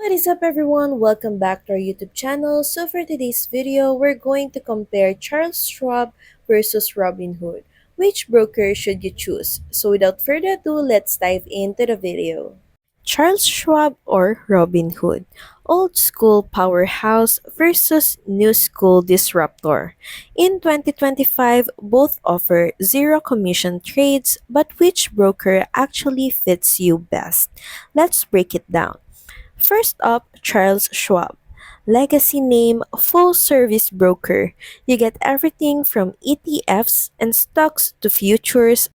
What is up everyone? Welcome back to our YouTube channel. So for today's video, we're going to compare Charles Schwab versus Robinhood. Which broker should you choose? So without further ado, let's dive into the video. Charles Schwab or Robinhood? Old school powerhouse versus new school disruptor. In 2025, both offer zero commission trades, but which broker actually fits you best? Let's break it down. First up, Charles Schwab. Legacy name, full service broker. You get everything from ETFs and stocks to futures,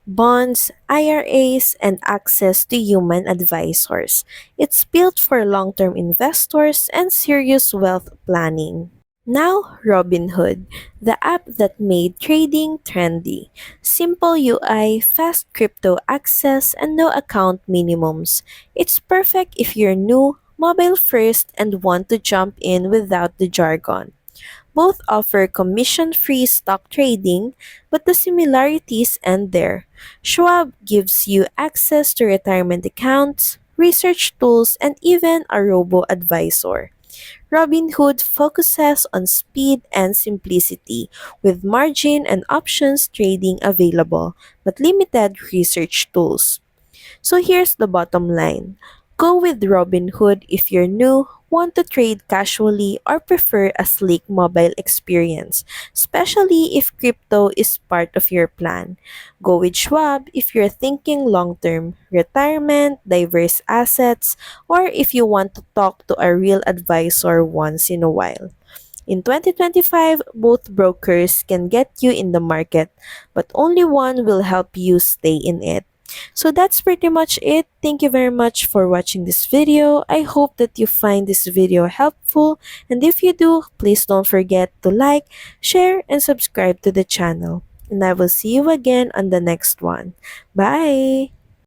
bonds, IRAs, and access to human advisors. It's built for long term investors and serious wealth planning. Now, Robinhood, the app that made trading trendy. Simple UI, fast crypto access, and no account minimums. It's perfect if you're new, mobile first, and want to jump in without the jargon. Both offer commission-free stock trading, but the similarities end there. Schwab gives you access to retirement accounts, research tools, and even a robo-advisor. Robinhood focuses on speed and simplicity, with margin and options trading available, but limited research tools. So here's the bottom line. Go with Robinhood if you're new, want to trade casually, or prefer a sleek mobile experience, especially if crypto is part of your plan. Go with Schwab if you're thinking long-term, retirement, diverse assets, or if you want to talk to a real advisor once in a while. In 2025, both brokers can get you in the market, but only one will help you stay in it. So that's pretty much it. Thank you very much for watching this video. I hope that you find this video helpful, and if you do, please don't forget to like, share, and subscribe to the channel. And I will see you again on the next one. Bye!